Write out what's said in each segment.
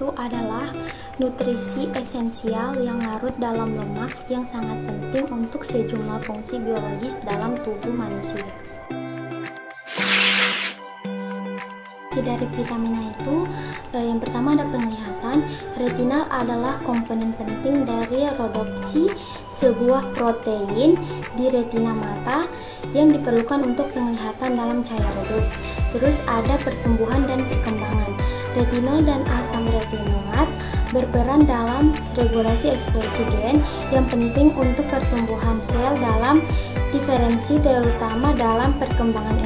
itu adalah nutrisi esensial yang larut dalam lemak yang sangat penting untuk sejumlah fungsi biologis dalam tubuh manusia. Dari vitamin A itu, yang pertama ada penglihatan. Retinal adalah komponen penting dari rodopsi, sebuah protein di retina mata yang diperlukan untuk penglihatan dalam cahaya redup. Terus ada pertumbuhan dan perkembangan. Retinol dan asam retinoat berperan dalam regulasi ekspresi gen yang penting untuk pertumbuhan sel dalam diferensi, terutama dalam perkembangan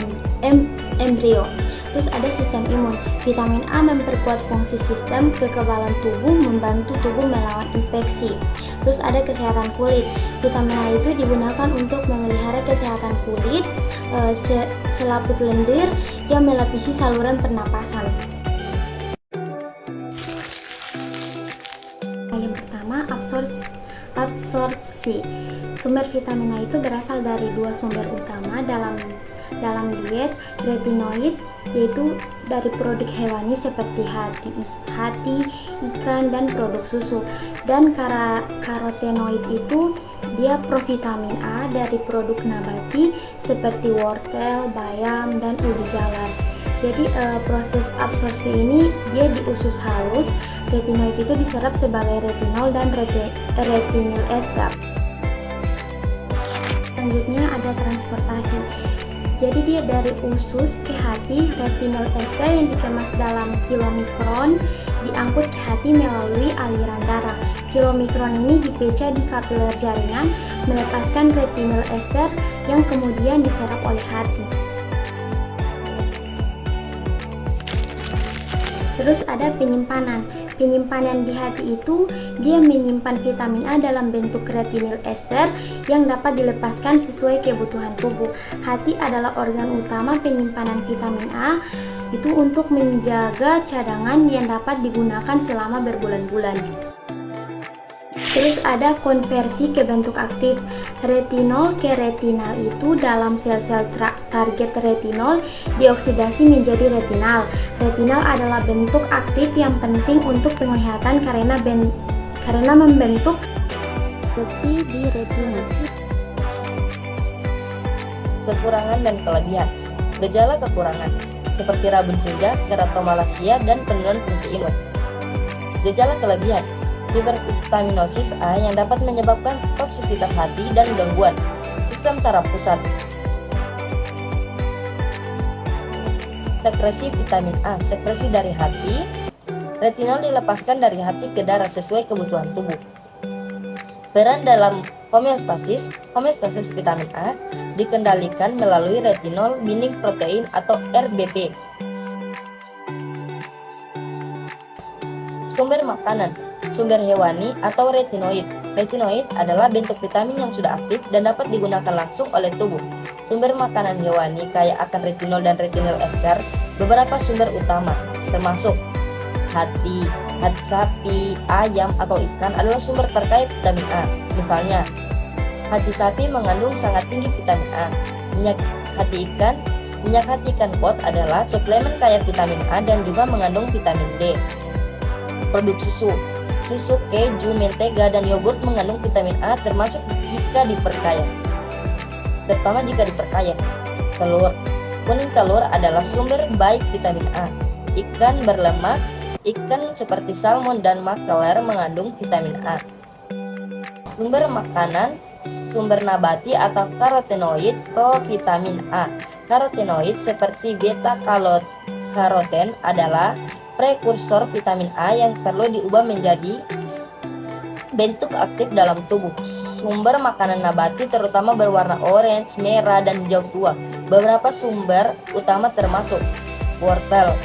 embrio. Terus ada sistem imun. Vitamin A memperkuat fungsi sistem kekebalan tubuh, membantu tubuh melawan infeksi. Terus ada kesehatan kulit. Vitamin A itu digunakan untuk memelihara kesehatan kulit, selaput lendir yang melapisi saluran pernapasan. Yang pertama, absorpsi. Sumber vitamin A itu berasal dari dua sumber utama dalam diet, retinoid yaitu dari produk hewani seperti hati, ikan, dan produk susu, dan karotenoid itu dia provitamin A dari produk nabati seperti wortel, bayam, dan ubi jalar. Jadi proses absorpsi ini dia di usus halus. Retinoid itu diserap sebagai retinol dan retinil ester. Selanjutnya ada transportasi. Jadi dia dari usus ke hati. Retinil ester yang dikemas dalam kilomikron diangkut ke hati melalui aliran darah. Kilomikron ini dipecah di kapiler jaringan, melepaskan retinil ester yang kemudian diserap oleh hati. Terus ada penyimpanan. Penyimpanan di hati itu dia menyimpan vitamin A dalam bentuk retinil ester yang dapat dilepaskan sesuai kebutuhan tubuh. Hati adalah organ utama penyimpanan vitamin A itu untuk menjaga cadangan yang dapat digunakan selama berbulan-bulan. Terus ada konversi ke bentuk aktif. Retinol ke retinal itu dalam sel-sel target retinol dioksidasi menjadi retinal. Retinal adalah bentuk aktif yang penting untuk penglihatan karena membentuk erupsi di retina. Kekurangan dan kelebihan. Gejala kekurangan seperti rabun senja, keratomalasia, dan penurunan fungsi imun. Gejala kelebihan: hipervitaminosis A yang dapat menyebabkan toksisitas hati dan gangguan sistem saraf pusat. Sekresi vitamin A, sekresi dari hati. Retinol dilepaskan dari hati ke darah sesuai kebutuhan tubuh. Peran dalam homeostasis vitamin A dikendalikan melalui retinol binding protein atau RBP. Sumber makanan, sumber hewani atau retinoid. Retinoid adalah bentuk vitamin yang sudah aktif dan dapat digunakan langsung oleh tubuh. Sumber makanan hewani kaya akan retinol dan retinil ester. Beberapa sumber utama termasuk hati sapi, ayam, atau ikan adalah sumber terkaya vitamin A. Misalnya, hati sapi mengandung sangat tinggi vitamin A. Minyak hati ikan kod adalah suplemen kaya vitamin A dan juga mengandung vitamin D. Produk susu, keju, mentega, dan yogurt mengandung vitamin A termasuk jika diperkaya. Telur, kuning telur adalah sumber baik vitamin A. Ikan berlemak, ikan seperti salmon dan makeler mengandung vitamin A. Sumber makanan, sumber nabati atau karotenoid provitamin A. Karotenoid seperti beta-karoten adalah prekursor vitamin A yang perlu diubah menjadi bentuk aktif dalam tubuh. Sumber makanan nabati terutama berwarna orange, merah, dan hijau tua. Beberapa sumber utama termasuk wortel,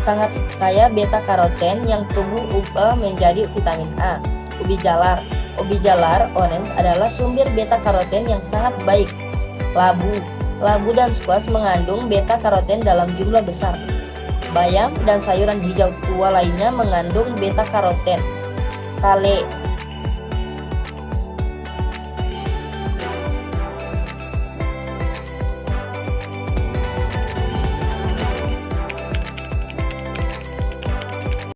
sangat kaya beta karoten yang tubuh ubah menjadi vitamin A. Ubi jalar orange adalah sumber beta karoten yang sangat baik. Labu dan squash mengandung beta karoten dalam jumlah besar. Bayam dan sayuran hijau tua lainnya mengandung beta karoten. Kale